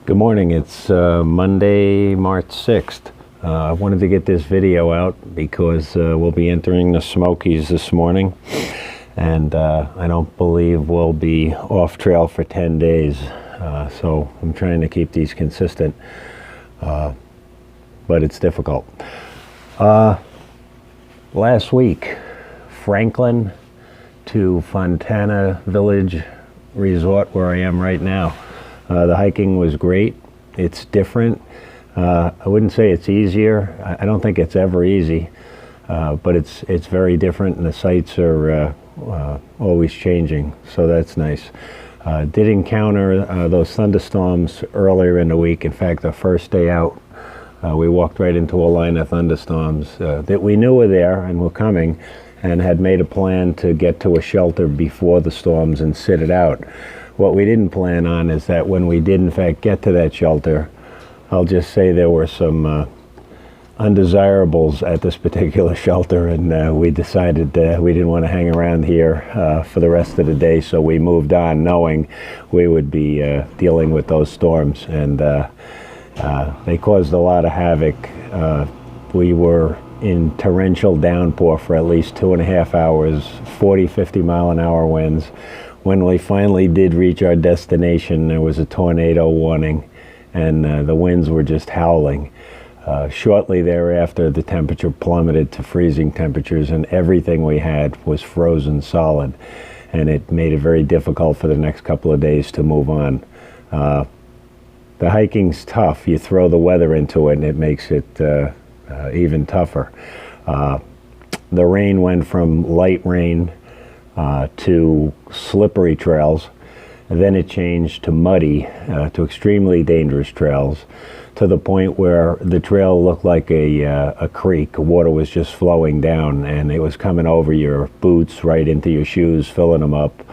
Good morning. It's Monday, March 6th. I wanted to get this video out because we'll be entering the Smokies this morning, and I don't believe we'll be off trail for 10 days. So I'm trying to keep these consistent, but it's difficult. Last week, Franklin to Fontana Village Resort, where I am right now. The hiking was great. It's different. I wouldn't say it's easier. I don't think it's ever easy, but it's very different, and the sights are always changing, so that's nice. Did encounter those thunderstorms earlier in the week. In fact, the first day out, we walked right into a line of thunderstorms that we knew were there and were coming, and had made a plan to get to a shelter before the storms and sit it out. What we didn't plan on is that when we did in fact get to that shelter, I'll just say there were some undesirables at this particular shelter, and we decided we didn't want to hang around here for the rest of the day, so we moved on knowing we would be dealing with those storms, and they caused a lot of havoc. We were in torrential downpour for at least 2.5 hours, 40-50 mile an hour winds. When we finally did reach our destination, there was a tornado warning, and the winds were just howling. Shortly thereafter, the temperature plummeted to freezing temperatures, and everything we had was frozen solid, and it made it very difficult for the next couple of days to move on. The hiking's tough. You throw the weather into it, and it makes it even tougher. The rain went from light rain to slippery trails, and then it changed to muddy, to extremely dangerous trails, to the point where the trail looked like a creek. Water was just flowing down, and it was coming over your boots, right into your shoes, filling them up.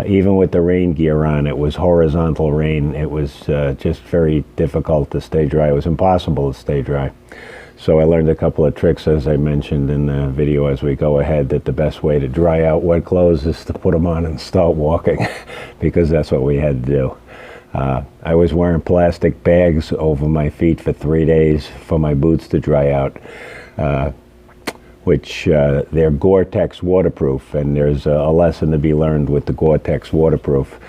Even with the rain gear on, it was horizontal rain. It was just very difficult to stay dry. It was impossible to stay dry. So I learned a couple of tricks, as I mentioned in the video as we go ahead, that the best way to dry out wet clothes is to put them on and start walking, because that's what we had to do. I was wearing plastic bags over my feet for 3 days for my boots to dry out, which they're Gore-Tex waterproof, and there's a lesson to be learned with the Gore-Tex waterproof.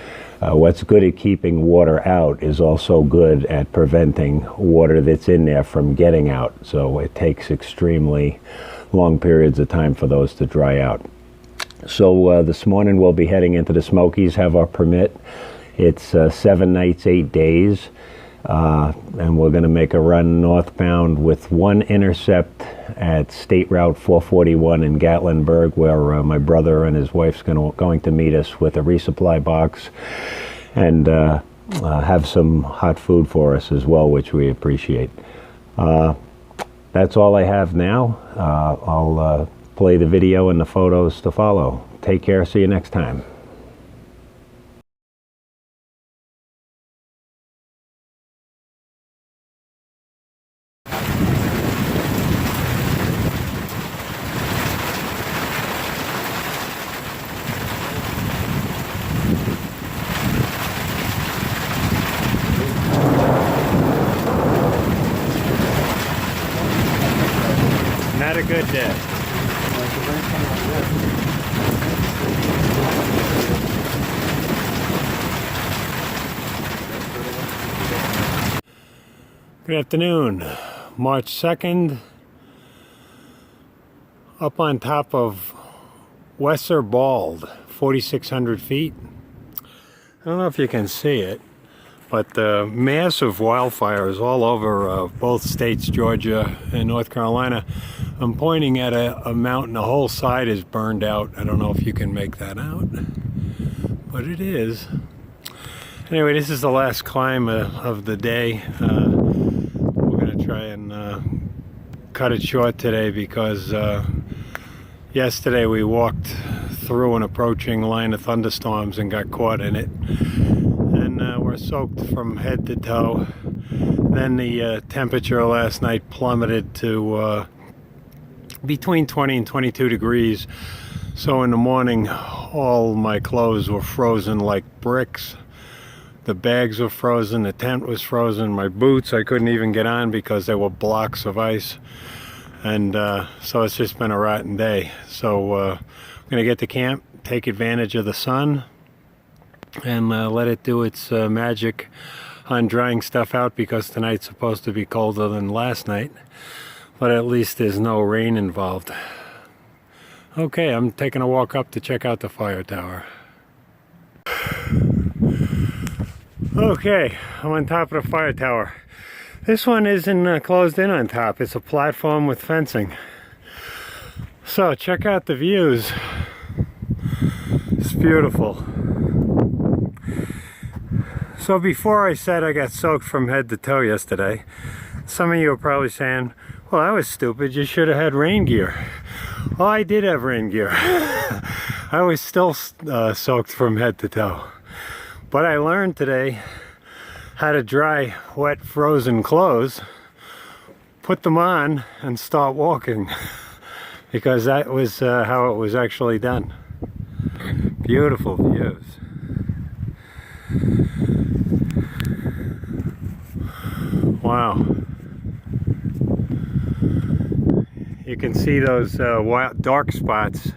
What's good at keeping water out is also good at preventing water that's in there from getting out. So it takes extremely long periods of time for those to dry out. So this morning we'll be heading into the Smokies, have our permit. It's 7 nights, 8 days, and we're going to make a run northbound with one intercept at State Route 441 in Gatlinburg, where my brother and his wife's going to meet us with a resupply box, and have some hot food for us as well, which we appreciate. That's all I have now. I'll play the video and the photos to follow. Take care. See you next time. Not a good day. Good afternoon. March 2nd, up on top of Wesser Bald, 4,600 feet. I don't know if you can see it, but the massive wildfires all over both states, Georgia and North Carolina. I'm pointing at a mountain. The whole side is burned out. I don't know if you can make that out, but it is. Anyway, this is the last climb of the day. We're going to try and cut it short today, because yesterday we walked through an approaching line of thunderstorms and got caught in it. And we're soaked from head to toe. Then the temperature last night plummeted to between 20 and 22 degrees. So in the morning, all my clothes were frozen like bricks. The bags were frozen, the tent was frozen, my boots I couldn't even get on because they were blocks of ice. And so it's just been a rotten day. So I'm gonna get to camp, take advantage of the sun, and let it do its magic on drying stuff out, because tonight's supposed to be colder than last night. But at least there's no rain involved. Okay, I'm taking a walk up to check out the fire tower. Okay, I'm on top of the fire tower. This one isn't closed in on top. It's a platform with fencing. So check out the views. It's beautiful. So before I said I got soaked from head to toe yesterday, some of you are probably saying, well, that was stupid. You should have had rain gear. Well, I did have rain gear. I was still soaked from head to toe. But I learned today how to dry wet frozen clothes, put them on, and start walking. Because that was how it was actually done. Beautiful views. Wow. You can see those dark spots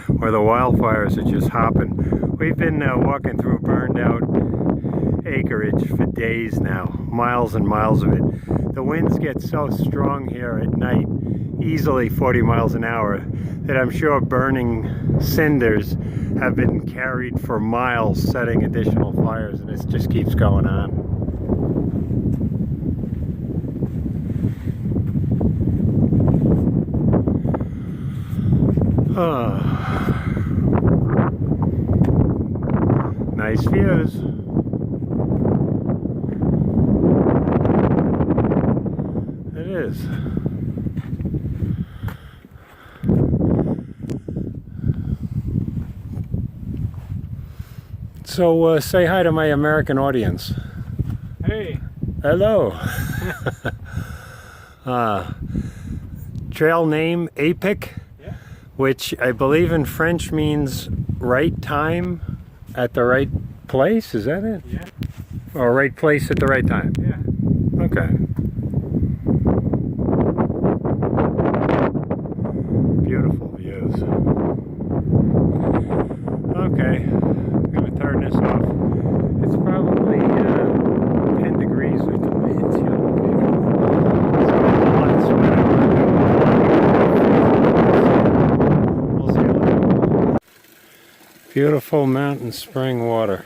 where the wildfires are just hopping. We've been walking through burned out acreage for days now, miles and miles of it. The winds get so strong here at night, easily 40 miles an hour, that I'm sure burning cinders have been carried for miles, setting additional fires, and it just keeps going on. Oh. Nice views. It is. So say hi to my American audience. Hey. Hello. Trail name Apic, Yeah. which I believe in French means right time at the right place. Is that it? Yeah. Or right place at the right time? Yeah. Okay. Beautiful views. Okay, I'm going to turn this off. It's probably 10 degrees with the winds. We'll see you later. Beautiful mountain spring water.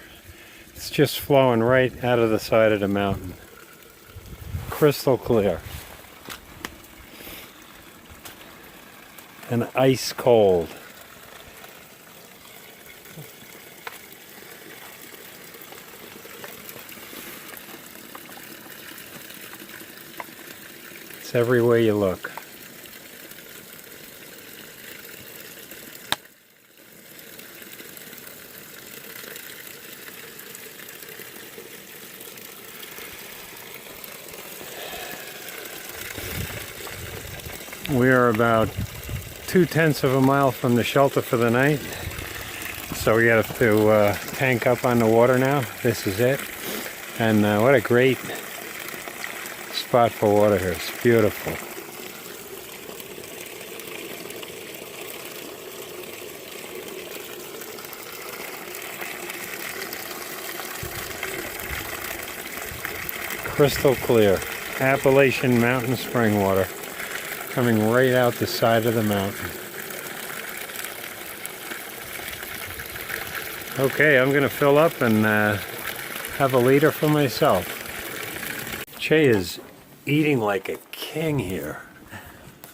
It's just flowing right out of the side of the mountain. Crystal clear. And ice cold. It's everywhere you look. We are about 2/10 of a mile from the shelter for the night. So we have to tank up on the water now. This is it. And what a great spot for water here. It's beautiful. Crystal clear. Appalachian mountain spring water coming right out the side of the mountain. Okay, I'm gonna fill up and have a liter for myself. Che is eating like a king here.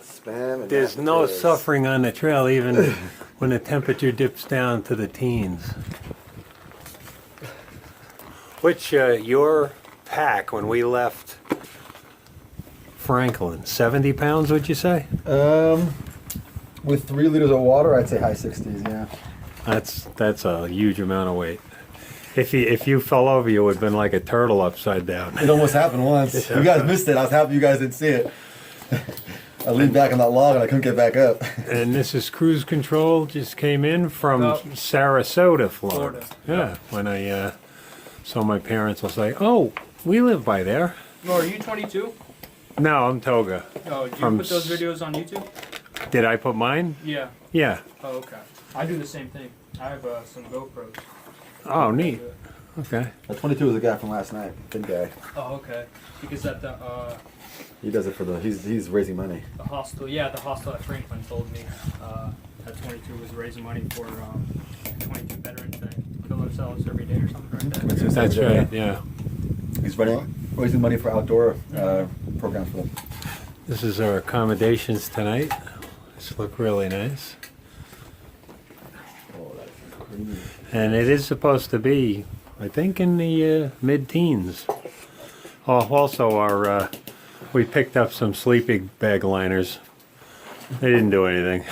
Spam and There's no potatoes. suffering on the trail, even when the temperature dips down to the teens. Which your pack when we left Franklin, 70 pounds, would you say? With 3 liters of water, I'd say high 60s. Yeah. That's a huge amount of weight. If you fell over, you would have been like a turtle upside down. It almost happened once. You guys missed it. I was happy you guys didn't see it. I leaned back on that log and I couldn't get back up. And this is cruise control. Just came in from Saratoga, Florida. Yeah, when I So my parents will say, "Oh, we live by there." Oh, are you 22? No, I'm Toga. Oh, do you From put those videos on YouTube? Did I put mine? Yeah. Yeah. Oh, okay. I do the same thing. I have some GoPros. Oh, neat. Okay. That 22 is the guy from last night. Good guy. Oh, okay. Because at the He does it for he's raising money. the hostel, the hostel at Franklin told me that 22 was raising money for 22 veterans that kill themselves every day or something like that. That's right. Yeah. He's raising money for outdoor programs for them. This is our accommodations tonight. These look really nice. Oh, that's creamy. And it is supposed to be, I think, in the mid-teens. Oh, also, we picked up some sleeping bag liners. They didn't do anything.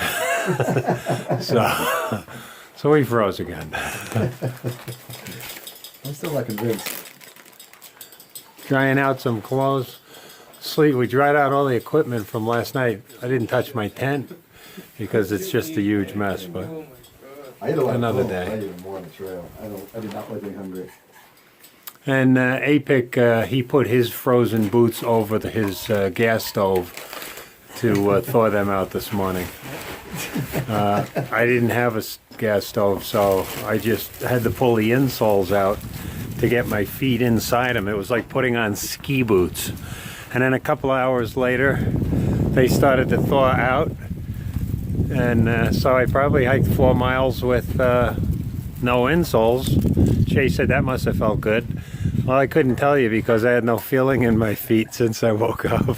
so we froze again. I'm still not convinced. Drying out some clothes. We dried out all the equipment from last night. I didn't touch my tent because it's just a huge mess, but I ate a lot another of day. I ate even more on the trail. I did not like being hungry. And Apik, he put his frozen boots over his gas stove to thaw them out this morning. I didn't have a gas stove, so I just had to pull the insoles out to get my feet inside them. It was like putting on ski boots. And then a couple hours later, they started to thaw out. And so I probably hiked 4 miles with no insoles. Shay said that must have felt good. Well, I couldn't tell you because I had no feeling in my feet since I woke up.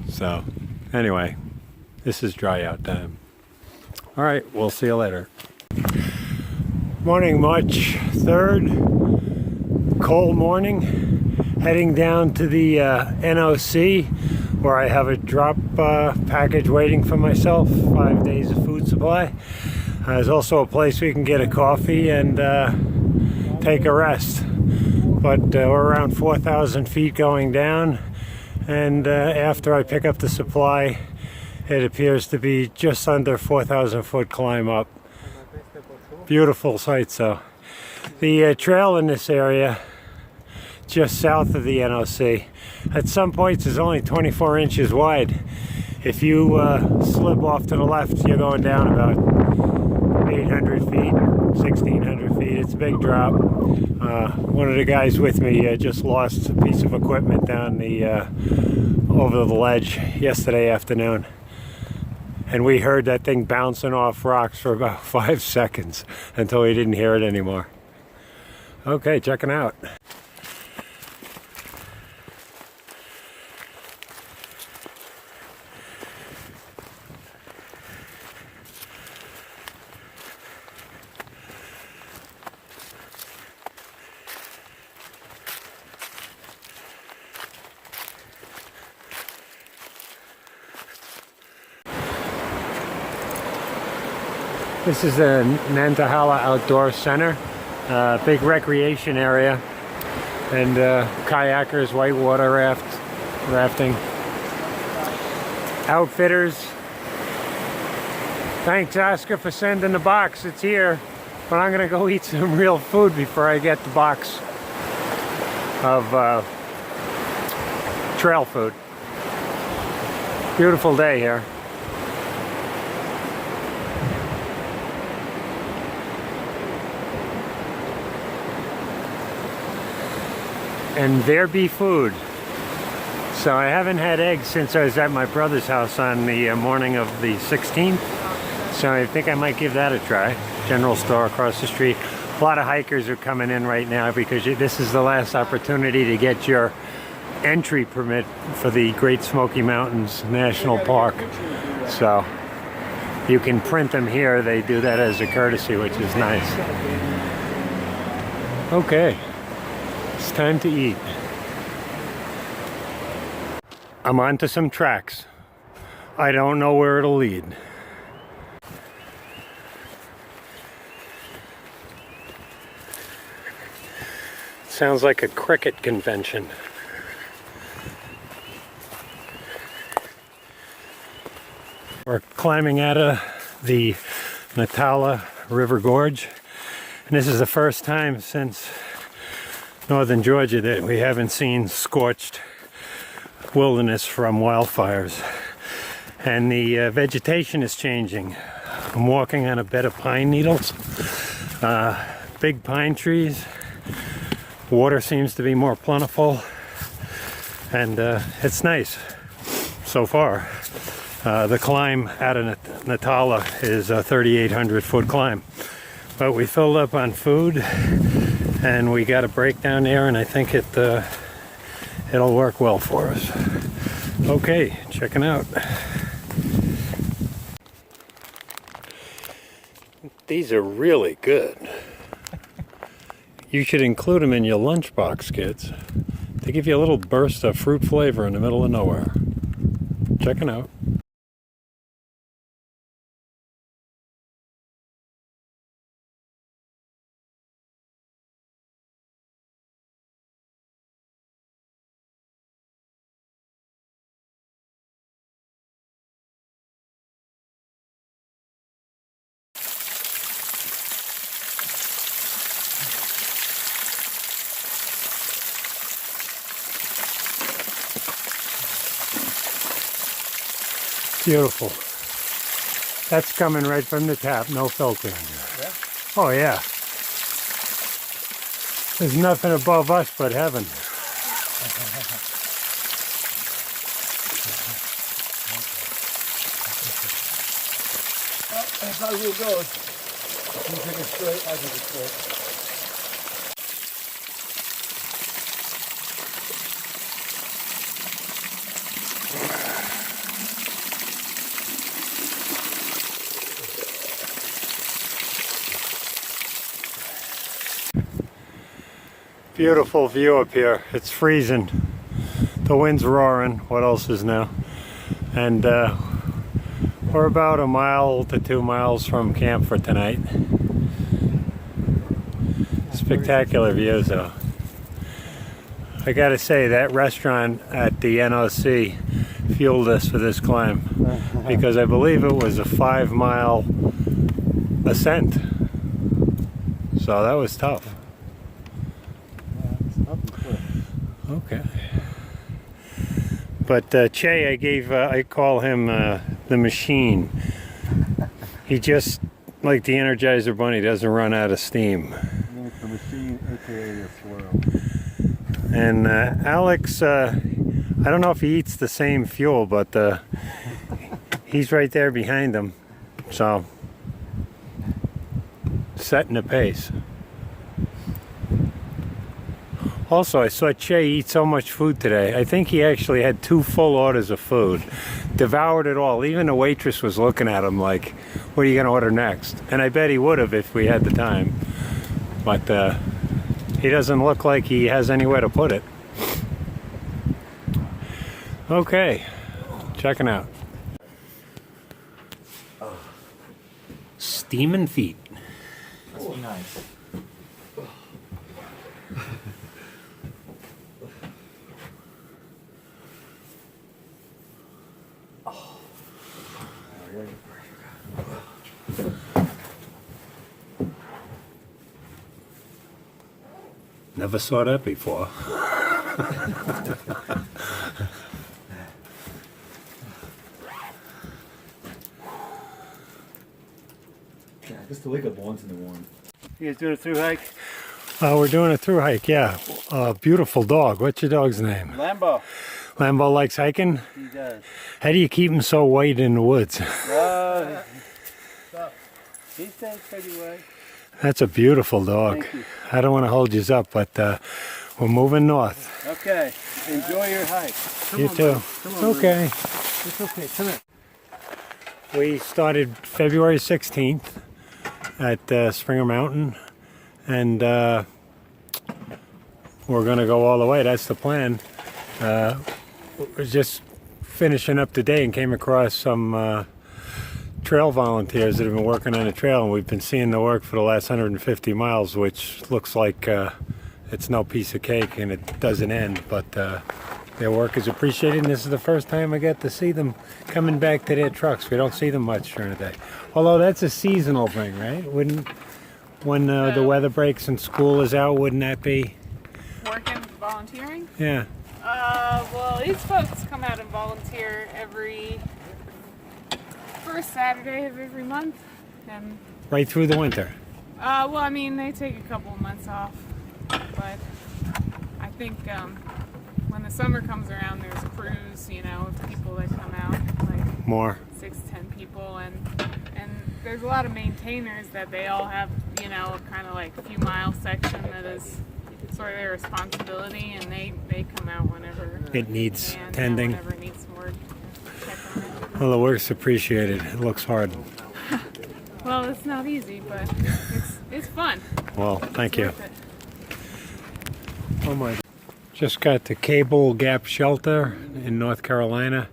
So, anyway, this is dry out time. All right, we'll see you later. Morning, March 3rd. Cold morning. Heading down to the NOC where I have a drop package waiting for myself. 5 days of food supply. There's also a place we can get a coffee and take a rest. But we're around 4,000 feet going down, and after I pick up the supply, it appears to be just under 4,000 foot climb up. Beautiful sights though. The trail in this area, just south of the NOC, at some points is only 24 inches wide. If you slip off to the left, you're going down about 800 feet, 1,600 feet. It's a big drop. One of the guys with me just lost a piece of equipment down the over the ledge yesterday afternoon. And we heard that thing bouncing off rocks for about 5 seconds until we didn't hear it anymore. Okay, checking out. This is the Nahala Outdoor Center, big recreation area, and kayakers, whitewater rafting. Outfitters. Thanks, Oscar, for sending the box. It's here, but I'm gonna go eat some real food before I get the box of trail food. Beautiful day here. And there be food. So I haven't had eggs since I was at my brother's house on the morning of the 16th. So I think I might give that a try. General store across the street. A lot of hikers are coming in right now because this is the last opportunity to get your entry permit for the Great Smoky Mountains National Park. So you can print them here. They do that as a courtesy, which is nice. Okay. It's time to eat. I'm onto some tracks. I don't know where it'll lead. Sounds like a cricket convention. We're climbing out of the Nahala River Gorge, And this is the first time since northern Georgia that we haven't seen scorched wilderness from wildfires. And the vegetation is changing. I'm walking on a bed of pine needles, big pine trees. Water seems to be more plentiful, and it's nice so far. The climb out of Nahala is a 3,800 foot climb. But we filled up on food, and we got a break down there, and I think it'll work well for us. Okay, checking out. These are really good. You should include them in your lunchbox, kids. They give you a little burst of fruit flavor in the middle of nowhere. Checking out. Beautiful. That's coming right from the tap, no filter. Yeah? Oh yeah. There's nothing above us but heaven. That's how it goes. You take it straight, I take it straight. Beautiful view up here. It's freezing. The wind's roaring. What else is new? And we're about 1 mile to 2 miles from camp for tonight. Spectacular views though. I gotta say, that restaurant at the NOC fueled us for this climb, because I believe it was a 5-mile ascent. So that was tough. Okay. But Che, I call him the machine. He just, like the Energizer Bunny, doesn't run out of steam. It's the machine, aka the swirl. And Alex, I don't know if he eats the same fuel, but he's right there behind him. So, setting the pace. Also, I saw Che eat so much food today. I think he actually had 2 full orders of food. Devoured it all. Even the waitress was looking at him like, what are you going to order next? And I bet he would have if we had the time. But he doesn't look like he has anywhere to put it. Okay, checking out. Steaming feet. Must be nice. Never saw that before. Yeah, just to wake up once in the morning. You guys doing a thru hike? We're doing a thru hike, yeah. Beautiful dog. What's your dog's name? Lambo. Lambo likes hiking? He does. How do you keep him so white in the woods? He stays pretty white. That's a beautiful dog. Thank you. I don't want to hold you up, but we're moving north. Okay. Enjoy your hike. You too. It's okay. It's okay. Come here. We started February 16th at Springer Mountain, and we're going to go all the way. That's the plan. We're just finishing up today and came across some trail volunteers that have been working on the trail, and we've been seeing the work for the last 150 miles, which looks like it's no piece of cake and it doesn't end, but their work is appreciated, and this is the first time I get to see them coming back to their trucks. We don't see them much during the day. Although that's a seasonal thing, right? when the weather breaks and school is out? Wouldn't that be? Working, volunteering? Yeah. Well, these folks come out and volunteer every first Saturday of every month. And Right through the winter. well, I mean, they take a couple of months off, but I think when the summer comes around, there's crews, you know, of people that come out, like More. 6 to 10 people, and there's a lot of maintainers that they all have, you know, kind of like a few mile section that is sort of their responsibility, and they come out whenever It needs they can, tending. whenever it needs some work. Check on it. Well, the work's appreciated. It looks hard. Well, it's not easy, but it's fun. Well, thank you. Worth it. Oh my. Just got to Cable Gap Shelter in North Carolina.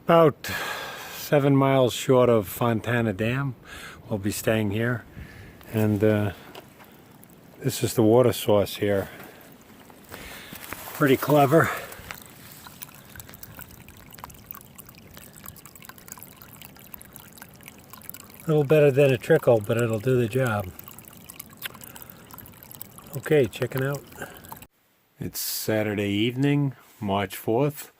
About 7 miles short of Fontana Dam. We'll be staying here. And this is the water source here. Pretty clever. A little better than a trickle, but it'll do the job. Okay, checking out. It's Saturday evening, March 4th.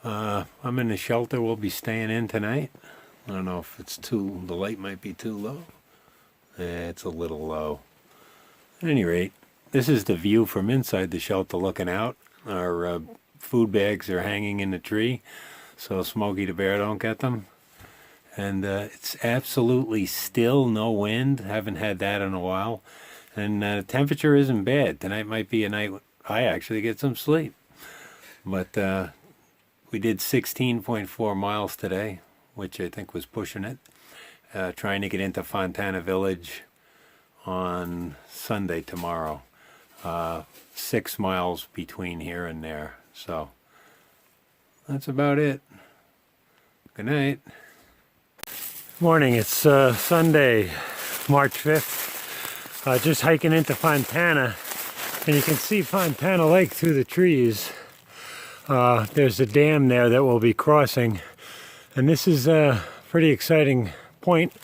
I'm in the shelter we'll be staying in tonight. I don't know if it's the light might be too low. It's a little low. At any rate, this is the view from inside the shelter looking out. Our food bags are hanging in the tree, so Smokey the bear don't get them. And it's absolutely still, no wind. Haven't had that in a while. And the temperature isn't bad. Tonight might be a night I actually get some sleep. But we did 16.4 miles today, which I think was pushing it. Trying to get into Fontana Village on Sunday tomorrow. 6 miles between here and there. So that's about it. Good night. Morning, it's Sunday, March 5th. Just hiking into Fontana, and you can see Fontana Lake through the trees. There's a dam there that we'll be crossing, and this is a pretty exciting point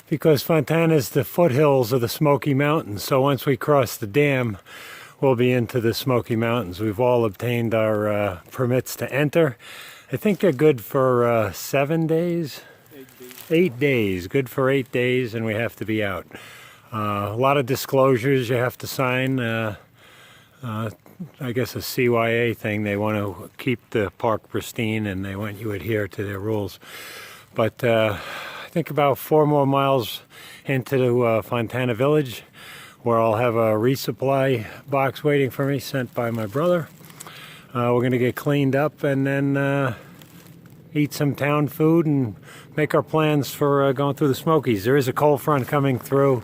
because Fontana is the foothills of the Smoky Mountains. So once we cross the dam, we'll be into the Smoky Mountains. We've all obtained our permits to enter. I think they're good for 7 days. 8 days, good for 8 days, and we have to be out. A lot of disclosures you have to sign. I guess a CYA thing. They want to keep the park pristine, and they want you to adhere to their rules. But I think about 4 more miles into Fontana Village, where I'll have a resupply box waiting for me, sent by my brother. We're going to get cleaned up and then eat some town food and make our plans for going through the Smokies. There is a cold front coming through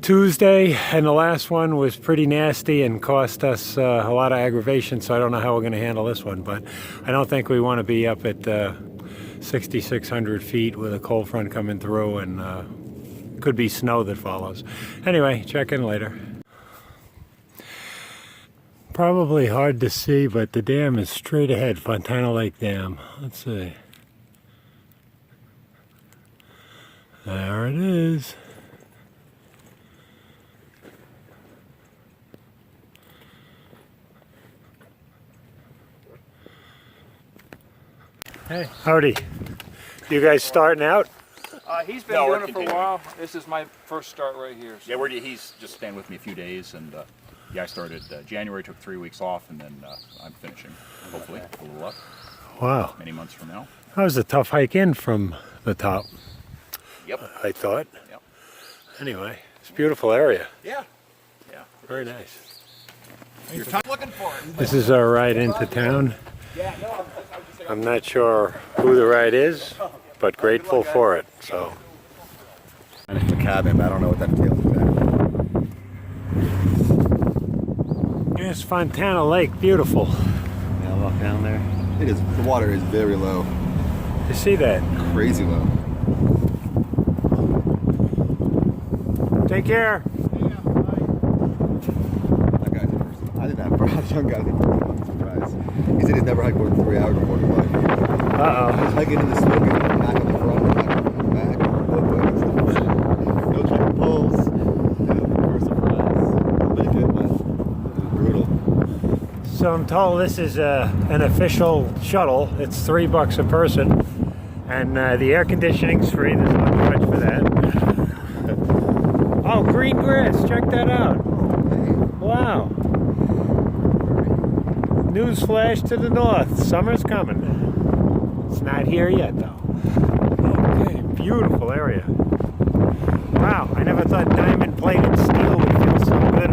Tuesday, and the last one was pretty nasty and cost us a lot of aggravation, so I don't know how we're going to handle this one, but I don't think we want to be up at 6,600 feet with a cold front coming through, and could be snow that follows. Anyway, check in later. Probably hard to see, but the dam is straight ahead, Fontana Lake Dam. Let's see. There it is. Hey, howdy. You guys starting out? He's been doing it for a while. This is my first start right here. So. Yeah, he's just staying with me a few days, and yeah, I started January, took 3 weeks off, and then I'm finishing, hopefully, with a little luck. Wow. Many months from now. That was a tough hike in from the top. Yep. I thought. Yep. Anyway, it's a beautiful area. Yeah. Yeah. Very nice. You're looking for it. This is our ride into town. I'm not sure who the ride is, but grateful for it. So. It's the cabin, but I don't know what that entails exactly. Here's Fontana Lake, beautiful. Yeah, I'll walk down there. It is. The water is very low. You see that? Crazy low. Take care. That guy's interesting. I didn't have. I was a young guy. I'm surprised. He said he's never hiked more than 3 hours before in his life. He's hiking in the Smokies, back on the front, back on the back, both ways. No triple pull. So I'm told this is an official shuttle. It's $3 a person, and the air conditioning's free. There's no charge for that. Oh, green grass! Check that out. Wow. News flash to the north. Summer's coming. It's not here yet, though. Okay, beautiful area. Wow, I never thought diamond-plated steel would feel so good.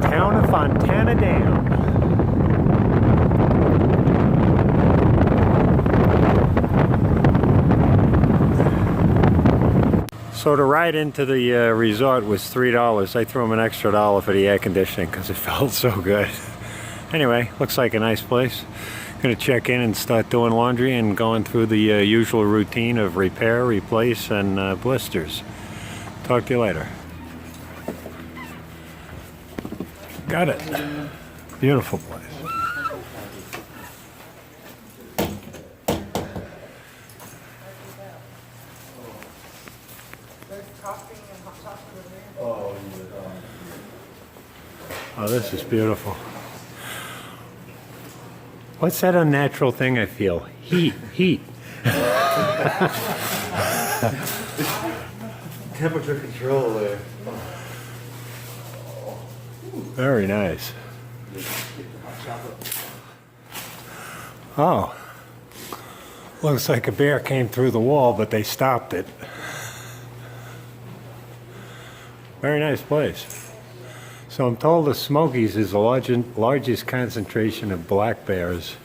Town of Fontana Dam. So to ride into the resort was $3. I threw him an extra $1 for the air conditioning because it felt so good. Anyway, looks like a nice place. Gonna check in and start doing laundry and going through the usual routine of repair, replace, and blisters. Talk to you later. Got it. Beautiful place. Oh, this is beautiful. What's that unnatural thing I feel? Heat, heat. Temperature control there. Very nice. Oh. Looks like a bear came through the wall, but they stopped it. Very nice place. So I'm told the Smokies is the largest concentration of black bears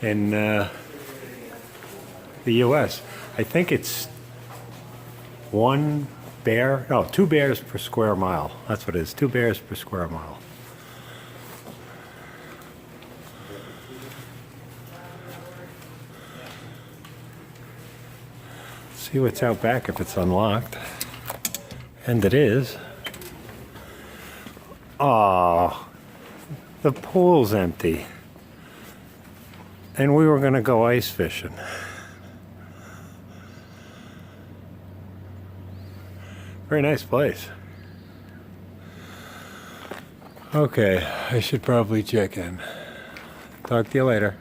in the U.S. I think it's 2 bears per square mile. That's what it is, 2 bears per square mile. See what's out back if it's unlocked. And it is. Oh, the pool's empty. And we were gonna go ice fishing. Very nice place. Okay, I should probably check in. Talk to you later.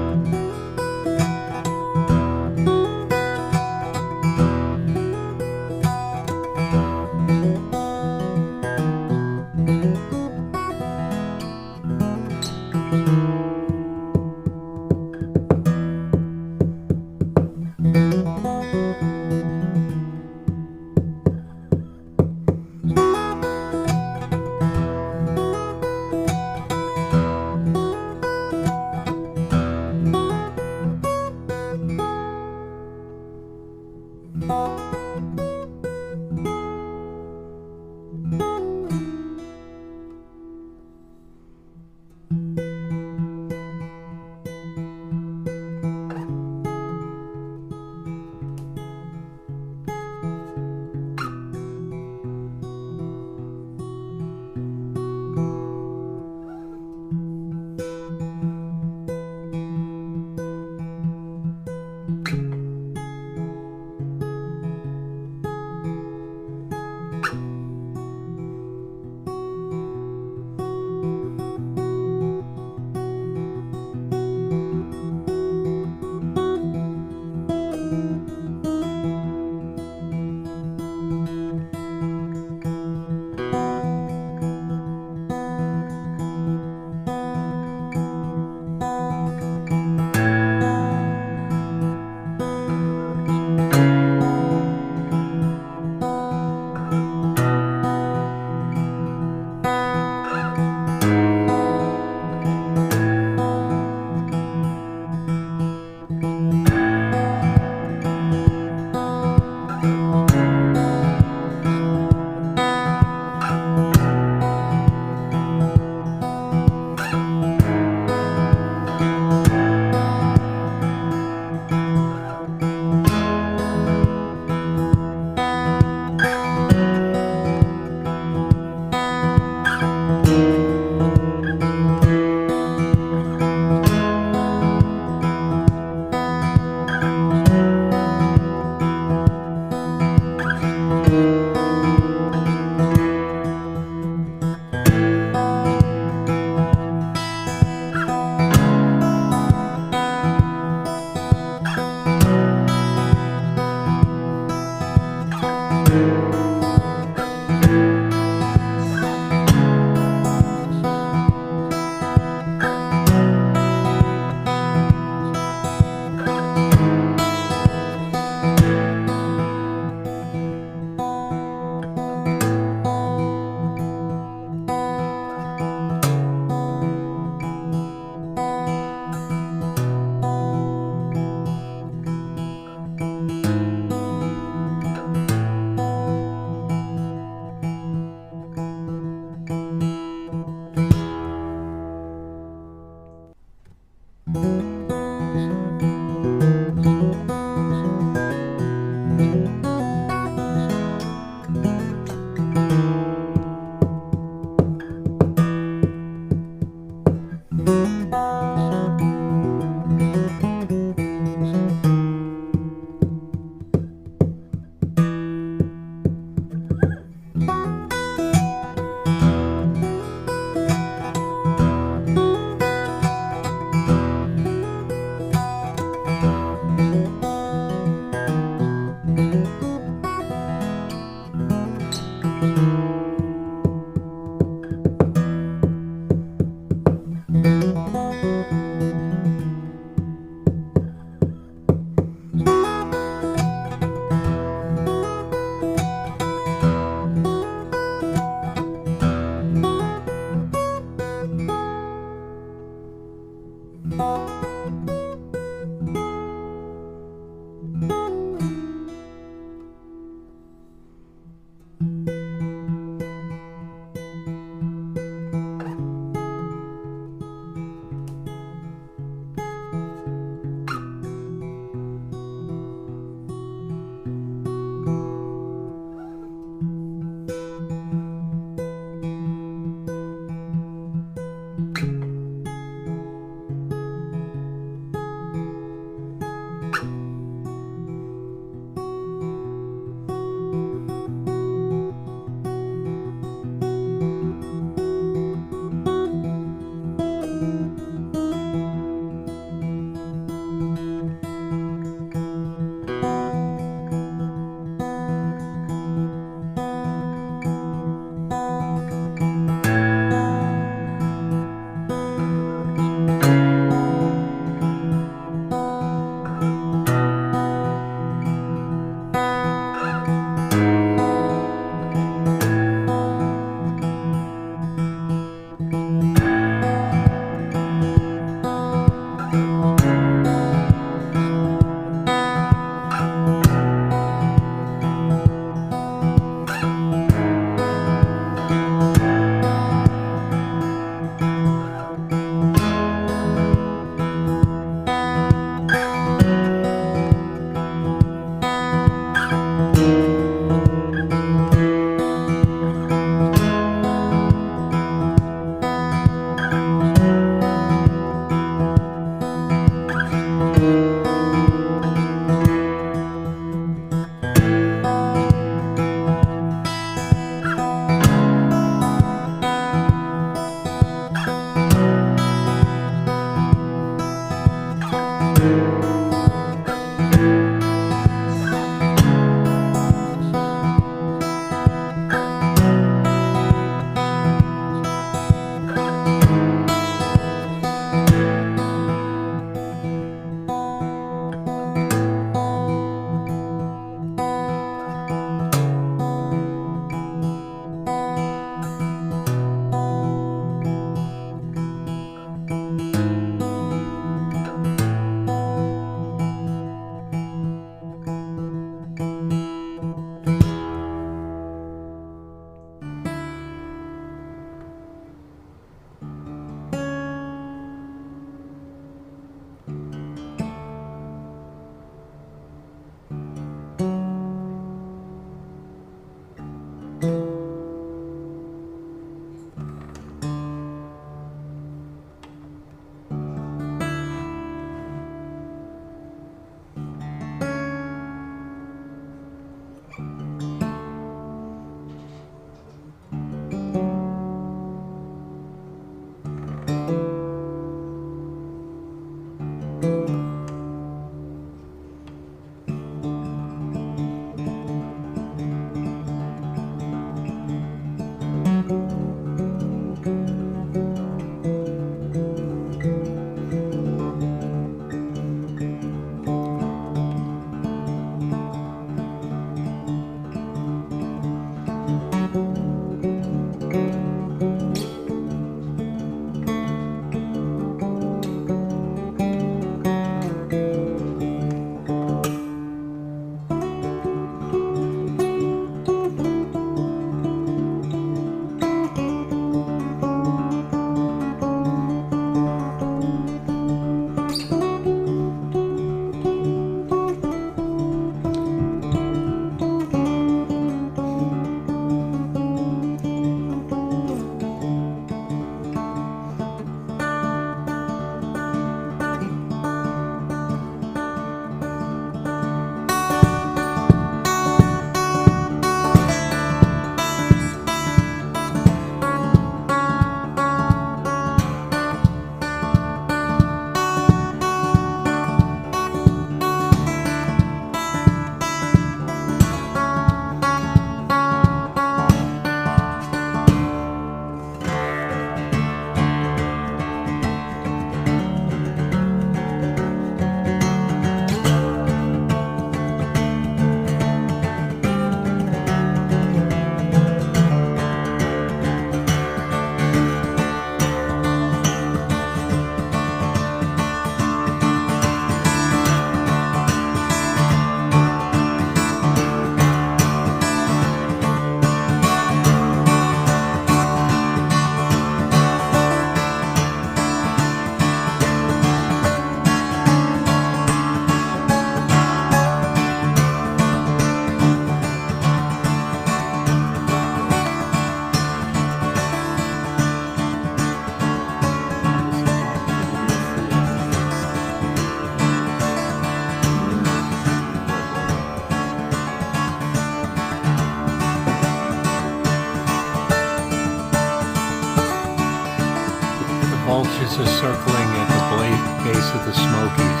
Vultures are circling at the base of the Smokies.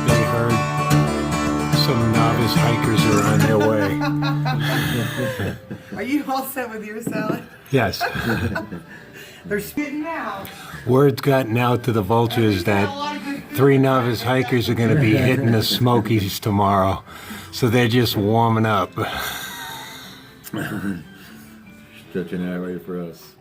They heard some novice hikers are on their way. Are you all set with your salad? Yes. They're spitting out. Word's gotten out to the vultures that 3 novice hikers are going to be hitting the Smokies tomorrow. So they're just warming up. Stretching out ready for us.